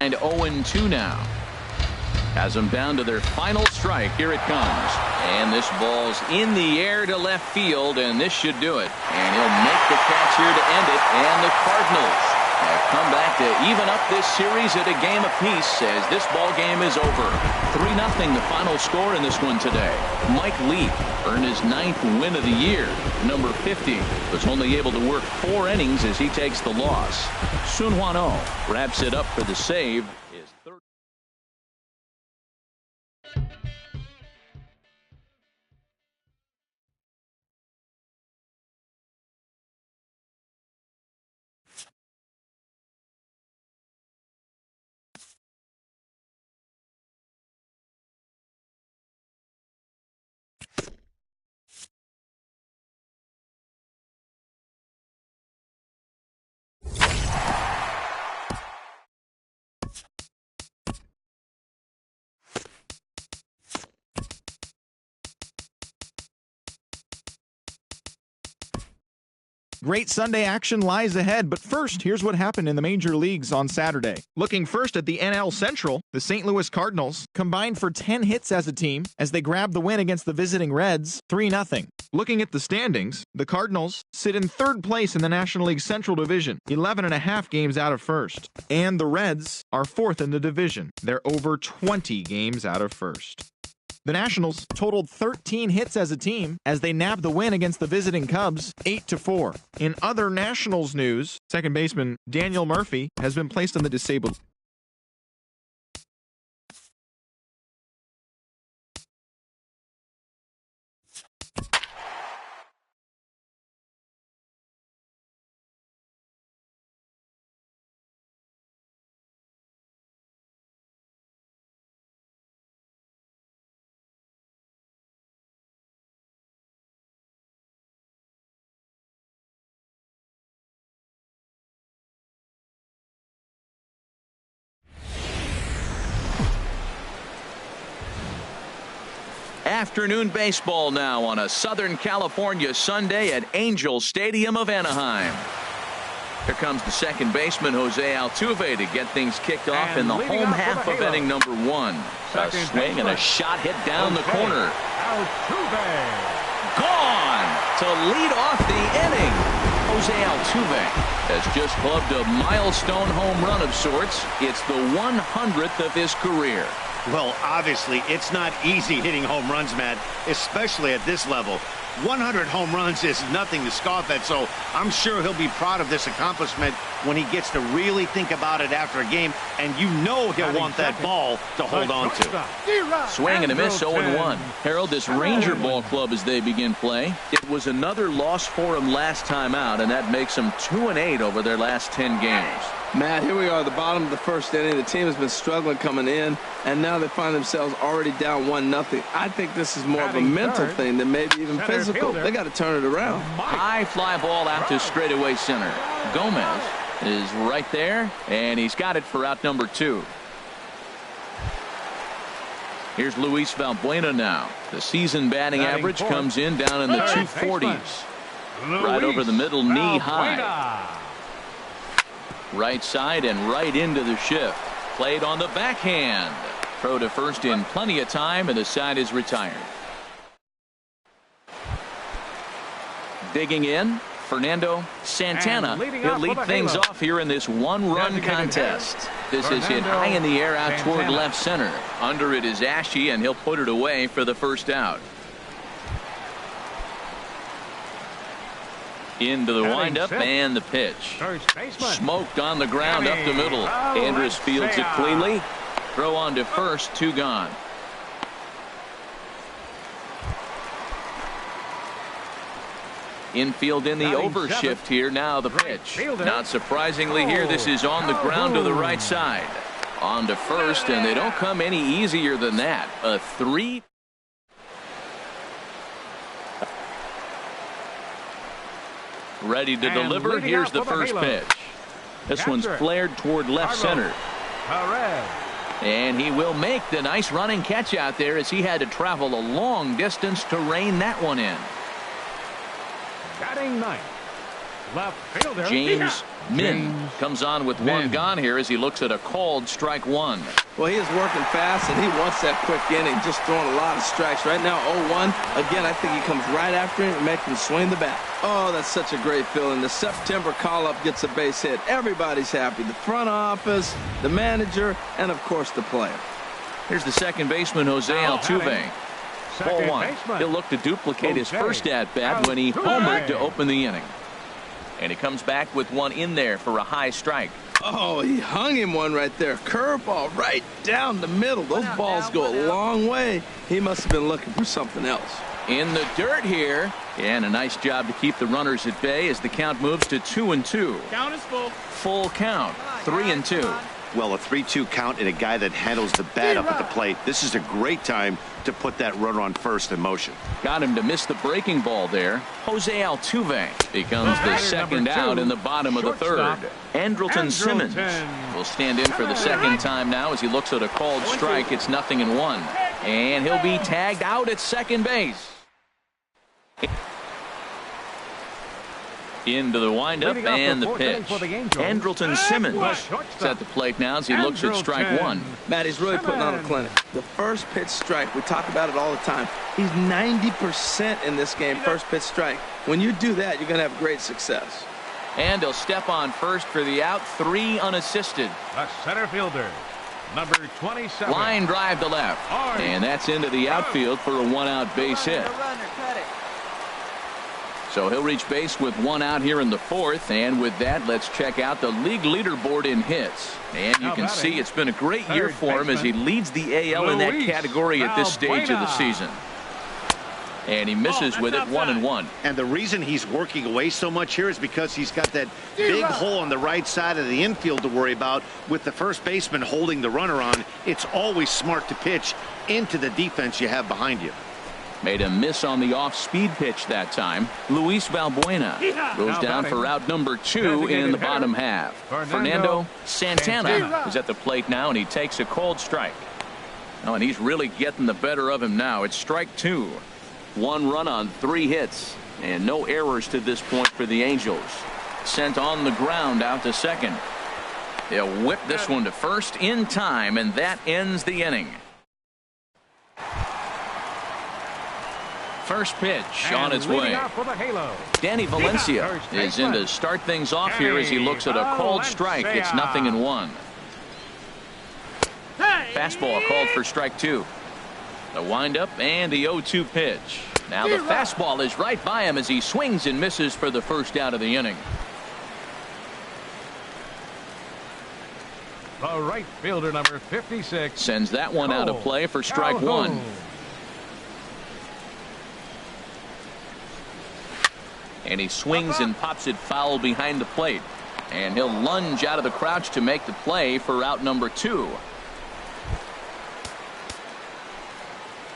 And 0-2 now. Has them down to their final strike. Here it comes. And this ball's in the air to left field, and this should do it. And he'll make the catch here to end it. And the Cardinals have come back to even up this series at a game apiece as this ball game is over. 3-0 the final score in this one today. Mike Leake earned his 9th win of the year. Number 50 was only able to work 4 innings as he takes the loss. Sun Hwan-oh wraps it up for the save. His third. Great Sunday action lies ahead, but first, here's what happened in the major leagues on Saturday. Looking first at the NL Central, the St. Louis Cardinals combined for 10 hits as a team as they grabbed the win against the visiting Reds, 3-0. Looking at the standings, the Cardinals sit in 3rd place in the National League Central Division, 11.5 games out of 1st. And the Reds are 4th in the division. They're over 20 games out of 1st. The Nationals totaled 13 hits as a team as they nabbed the win against the visiting Cubs 8-4. In other Nationals news, second baseman Daniel Murphy has been placed on the disabled. Afternoon baseball now on a Southern California Sunday at Angel Stadium of Anaheim. Here comes the second baseman Jose Altuve to get things kicked off in the home half of inning number 1. A swing and a shot hit down the corner. Altuve. Gone to lead off the inning. Jose Altuve has just clubbed a milestone home run of sorts. It's the 100th of his career. Well, obviously, it's not easy hitting home runs, Matt, especially at this level. 100 home runs is nothing to scoff at, so I'm sure he'll be proud of this accomplishment when he gets to really think about it after a game, and you know he'll want that ball to hold on to. Swing and a miss, 0-1. Harold, this Ranger ball club as they begin play, it was another loss for them last time out, and that makes them 2-8 over their last 10 games. Matt, here we are at the bottom of the first inning. The team has been struggling coming in, and now they find themselves already down 1-0. I think this is more of a mental thing than maybe even physical. They got to turn it around. High fly ball out to straightaway center. Gomez is right there, and he's got it for out number 2. Here's Luis Valbuena now. The season batting average comes in down in the 240s. Right over the middle, knee high. Right side and right into the shift. Played on the backhand. Throw to first in plenty of time, and the side is retired. Digging in, Fernando Santana. He'll lead things off here in this one-run contest. This is hit high in the air out toward left center. Under it is Ashe, and he'll put it away for the first out. Into the windup and the pitch. Smoked on the ground up the middle. Andrus fields it cleanly. Throw on to first, 2 gone. Infield in the overshift here. Now the pitch. Not surprisingly here, this is on the ground to the right side. On to first, and they don't come any easier than that. A 3. Ready to deliver. Here's the first pitch. This one's flared toward left center. And he will make the nice running catch out there as he had to travel a long distance to rein that one in. Batting ninth, Left fielder. James Min comes on with one gone here as he looks at a called strike one. Well, he is working fast, and he wants that quick inning, just throwing a lot of strikes. Right now, 0-1. Again, I think he comes right after him and makes him swing the bat. Oh, that's such a great feeling. The September call-up gets a base hit. Everybody's happy. The front office, the manager, and, of course, the player. Here's the second baseman, Jose Altuve. Ball one. He'll look to duplicate his first at-bat when he homered to open the inning. And he comes back with one in there for a high strike. Oh, he hung him one right there. Curveball right down the middle. Those balls go a long way. He must have been looking for something else. In the dirt here. And a nice job to keep the runners at bay as the count moves to 2-2. Count is full. Full count. 3-2. Well, a 3-2 count and a guy that handles the bat up at the plate. This is a great time to put that runner on first in motion. Got him to miss the breaking ball there. Jose Altuve becomes the second out in the bottom of the third. Andrelton Simmons will stand in for the second time now as he looks at a called strike. It's 0-1. And he'll be tagged out at second base. Into the windup and the pitch. Andrelton Simmons is at the plate now as he looks at strike one. Matt, he's really putting on a clinic. The first pitch strike, we talk about it all the time. He's 90% in this game, first pitch strike. When you do that, you're going to have great success. And he'll step on first for the out, 3 unassisted. The center fielder, number 27. Line drive to left. And that's into the outfield for a one-out base hit. So he'll reach base with one out here in the fourth. And with that, let's check out the league leaderboard in hits. And you can see it's been a great year for him as he leads the AL in that category at this stage of the season. And he misses with it, 1-1. And the reason he's working away so much here is because he's got that big hole on the right side of the infield to worry about. With the first baseman holding the runner on, it's always smart to pitch into the defense you have behind you. Made a miss on the off-speed pitch that time. Luis Valbuena goes down for out number 2 in the bottom half. Fernando Santana is at the plate now, and he takes a called strike. Oh, and he's really getting the better of him now. It's strike 2. 1 run on 3 hits, and no errors to this point for the Angels. Sent on the ground out to second. They'll whip this one to first in time, and that ends the inning. First pitch on its way. Danny Valencia is in to start things off here as he looks at a called strike. It's 0-1. Fastball called for strike 2. The windup and the 0-2 pitch. Now the fastball is right by him as he swings and misses for the first out of the inning. The right fielder, number 56. Sends that one out of play for strike 1. And he swings and pops it foul behind the plate. And he'll lunge out of the crouch to make the play for out number 2.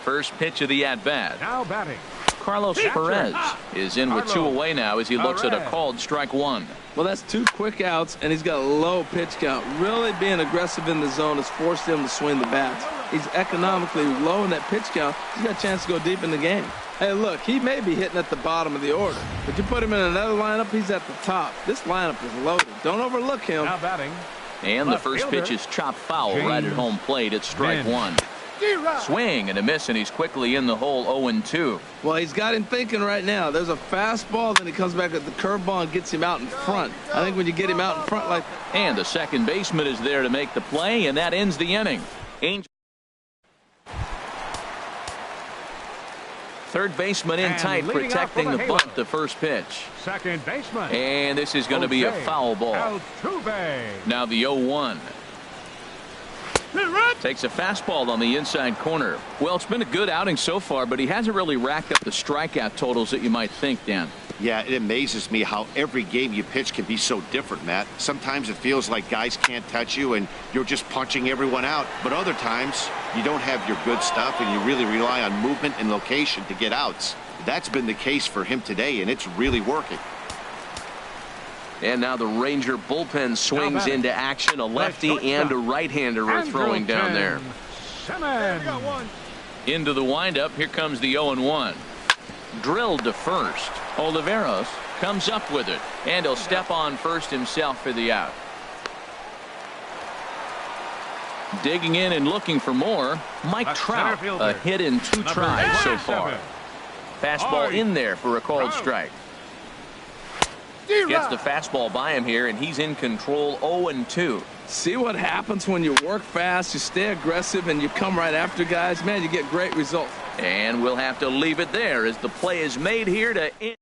First pitch of the at-bat. Now batting. Carlos Perez is in with 2 away now as he looks at a called strike 1. Well, that's 2 quick outs, and he's got a low pitch count. Really being aggressive in the zone has forced him to swing the bats. He's economically low in that pitch count. He's got a chance to go deep in the game. Hey, look, he may be hitting at the bottom of the order, but you put him in another lineup, he's at the top. This lineup is loaded. Don't overlook him. Now batting. And the first pitch is chopped foul right at home plate. It's strike 1. Swing and a miss, and he's quickly in the hole, 0-2. Well, he's got him thinking right now. There's a fastball, then he comes back at the curveball and gets him out in front. I think when you get him out in front like that. And the second baseman is there to make the play, and that ends the inning. Third baseman in tight, protecting the bunt, the first pitch. Second baseman. And this is going to be a foul ball. Altuve. Now the 0-1. Takes a fastball on the inside corner. Well, it's been a good outing so far, but he hasn't really racked up the strikeout totals that you might think, Dan. Yeah, it amazes me how every game you pitch can be so different, Matt. Sometimes it feels like guys can't touch you and you're just punching everyone out. But other times you don't have your good stuff and you really rely on movement and location to get outs. That's been the case for him today, and it's really working. And now the Ranger bullpen swings into action. A lefty and a right-hander are throwing down there. Into the windup. Here comes the 0-1. Drilled to first. Oliveros comes up with it, and he'll step on first himself for the out. Digging in and looking for more, Mike Trout, a hit in 2 tries so far. Fastball in there for a called strike. Gets the fastball by him here, and he's in control 0-2. See what happens when you work fast, you stay aggressive, and you come right after guys? Man, you get great results. And we'll have to leave it there as the play is made here to end.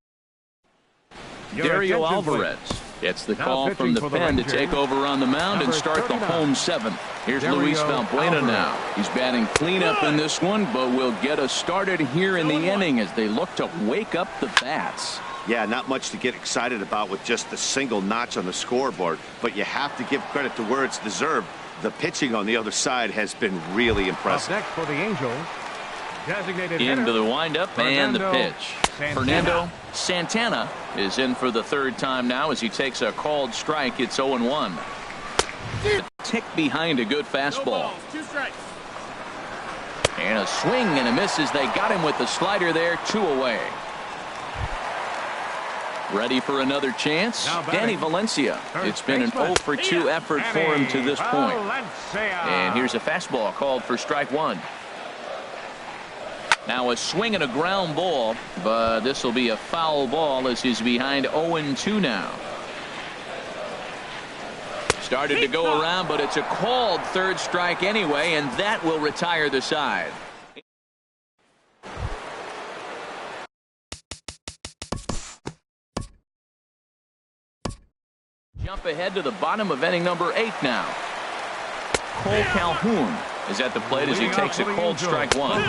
Dario Alvarez gets the call from the pen to take over on the mound and start the home 7th. Here's Luis Valbuena now. He's batting cleanup in this one, but will get us started here in the inning as they look to wake up the bats. Yeah, not much to get excited about with just the single notch on the scoreboard, but you have to give credit to where it's deserved. The pitching on the other side has been really impressive. Next for the Angels, designated into hitter, the windup and the pitch. Fernando Santana is in for the 3rd time now as he takes a called strike. It's 0-1. A tick behind a good fastball. 2 strikes. And a swing and a miss as they got him with the slider there. 2 away. Ready for another chance? Danny Valencia. It's been an 0-for-2 effort for him to this point. And here's a fastball called for strike 1. Now a swing and a ground ball, but this will be a foul ball as he's behind 0-2 now. Started to go around, but it's a called 3rd strike anyway, and that will retire the side. Jump ahead to the bottom of inning number 8 now. Cole Calhoun is at the plate as he takes a called strike 1. A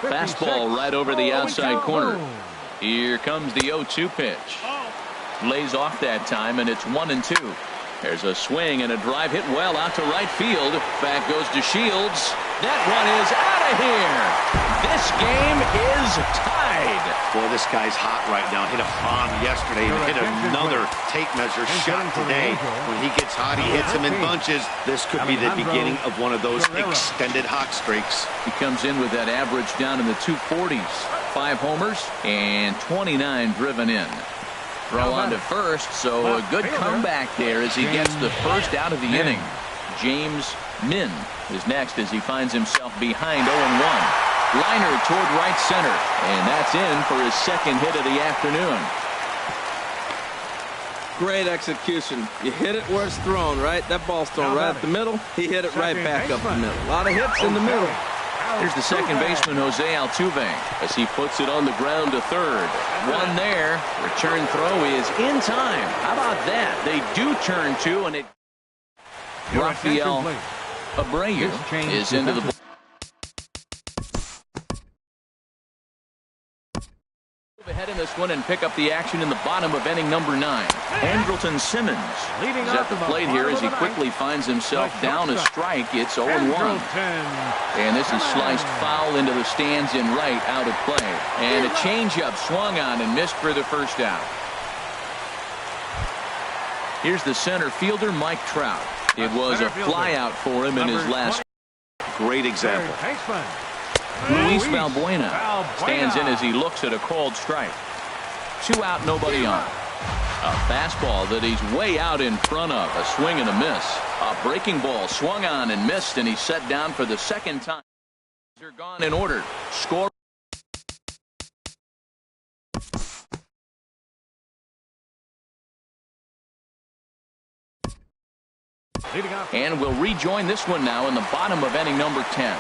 fastball right over the outside corner. Here comes the 0-2 pitch. Lays off that time, and it's 1-2. There's a swing and a drive hit well out to right field. Back goes to Shields. That one is out of here. This game is tied. Boy, this guy's hot right now. Hit a bomb yesterday and hit another tape measure shot today. When he gets hot, he hits him in bunches. This could be the beginning of one of those extended hot streaks. He comes in with that average down in the 240s. 5 homers and 29 driven in. Throw on to first, so a good comeback there as he gets the first out of the inning. James Min is next as he finds himself behind 0-1. Liner toward right center, and that's in for his 2nd hit of the afternoon. Great execution. You hit it where it's thrown, right? That ball's thrown right up the middle. He hit it right back up the middle. A lot of hits in the middle. Here's the second baseman, Jose Altuve, as he puts it on the ground to 3rd. One there. Return throw is in time. How about that? They do turn 2, and it. Rafael Abreu is into the. Ahead in this one and pick up the action in the bottom of inning number 9. Andrelton Simmons is at the plate here as he quickly finds himself down a strike. It's 0-1. And this is sliced foul into the stands in right, out of play. And a changeup swung on and missed for the first out. Here's the center fielder, Mike Trout. It was a fly out for him in his last. Great example. Luis Valbuena stands in as he looks at a called strike. 2 out, nobody on. A fastball that he's way out in front of. A swing and a miss. A breaking ball swung on and missed, and he's set down for the 2nd time. They're gone in order. Score. And we'll rejoin this one now in the bottom of inning number 10.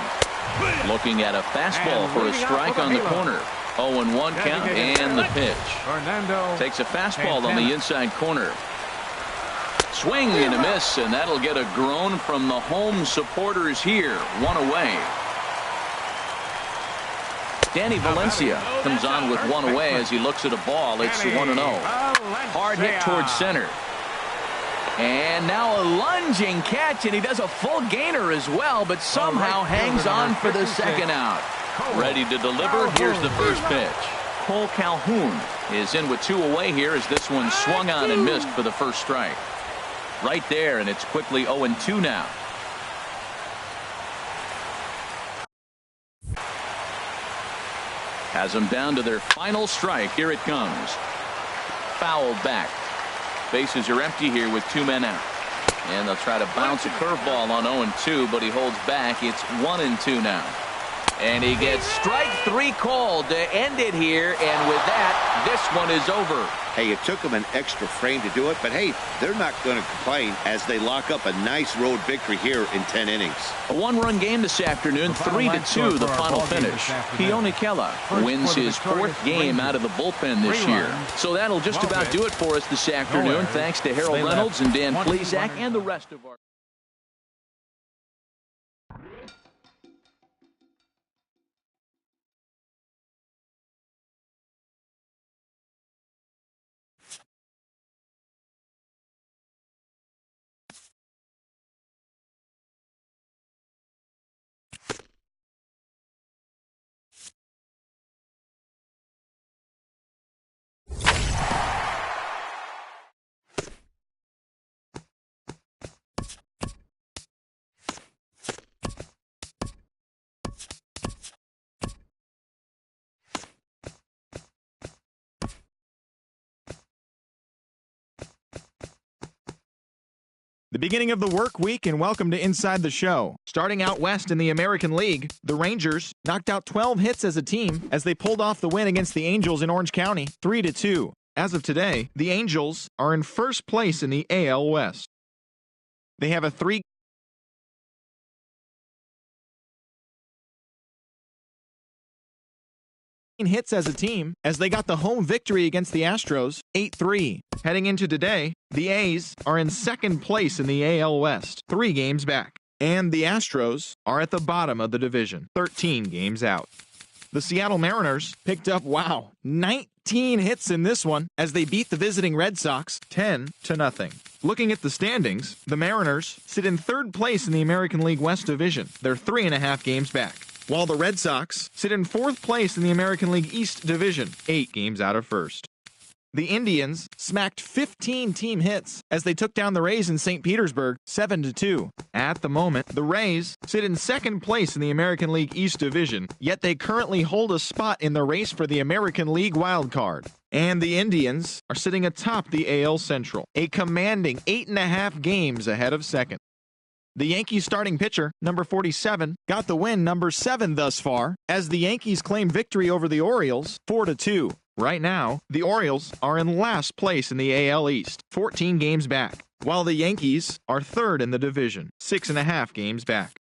Looking at a fastball for a strike on the corner. 0-1 count and the pitch. Takes a fastball on the inside corner. Swing and a miss, and that'll get a groan from the home supporters here. 1 away. Danny Valencia comes on with 1 away as he looks at a ball. It's 1-0. Hard hit towards center. And now a lunging catch, and he does a full gainer as well, but somehow hangs on for the 2nd out. Ready to deliver. Here's the first pitch. Cole Calhoun is in with 2 away here as this one swung on and missed for the first strike. Right there, and it's quickly 0-2 now. Has them down to their final strike. Here it comes. fouled back. Bases are empty here with 2 men out. And they'll try to bounce a curveball on 0-2, but he holds back. It's 1-2 now. And he gets strike 3 called to end it here. And with that, this one is over. Hey, it took them an extra frame to do it, but hey, they're not going to complain as they lock up a nice road victory here in 10 innings. A 1-run game this afternoon, 3-2 the final finish. Keone Kela wins his 4th game out of the bullpen this year. So that'll just about do it for us this afternoon. Thanks to Harold Reynolds and Dan Plesac and the rest of our... The beginning of the work week, and welcome to Inside the Show. Starting out west in the American League, the Rangers knocked out 12 hits as a team as they pulled off the win against the Angels in Orange County, 3-2. As of today, the Angels are in first place in the AL West. They have a 3 hits as a team as they got the home victory against the Astros, 8-3. Heading into today, the A's are in second place in the AL West, 3 games back. And the Astros are at the bottom of the division, 13 games out. The Seattle Mariners picked up, 19 hits in this one as they beat the visiting Red Sox 10-0. Looking at the standings, the Mariners sit in third place in the American League West Division. They're 3.5 games back. While the Red Sox sit in fourth place in the American League East Division, 8 games out of first. The Indians smacked 15 team hits as they took down the Rays in St. Petersburg, 7-2. At the moment, the Rays sit in second place in the American League East Division, yet they currently hold a spot in the race for the American League wild card. And the Indians are sitting atop the AL Central, a commanding 8.5 games ahead of second. The Yankees starting pitcher, number 47, got the win, number 7 thus far, as the Yankees claim victory over the Orioles, 4-2. Right now, the Orioles are in last place in the AL East, 14 games back, while the Yankees are third in the division, 6.5 games back.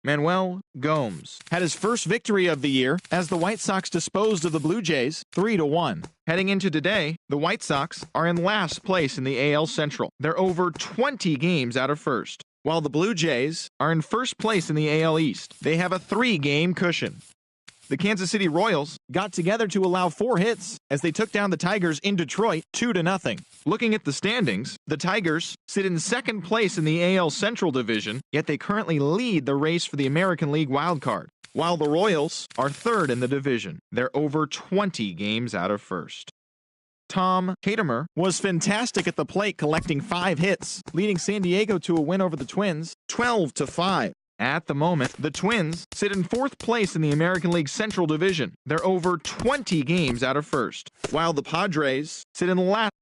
Manuel Gomes had his first victory of the year as the White Sox disposed of the Blue Jays 3-1. Heading into today, the White Sox are in last place in the AL Central. They're over 20 games out of first, while the Blue Jays are in first place in the AL East. They have a 3-game cushion. The Kansas City Royals got together to allow 4 hits as they took down the Tigers in Detroit 2-0. Looking at the standings, the Tigers sit in second place in the AL Central Division, yet they currently lead the race for the American League wildcard, while the Royals are third in the division. They're over 20 games out of first. Tom Hatemer was fantastic at the plate, collecting 5 hits, leading San Diego to a win over the Twins, 12-5. At the moment, the Twins sit in fourth place in the American League Central Division. They're over 20 games out of first, while the Padres sit in last.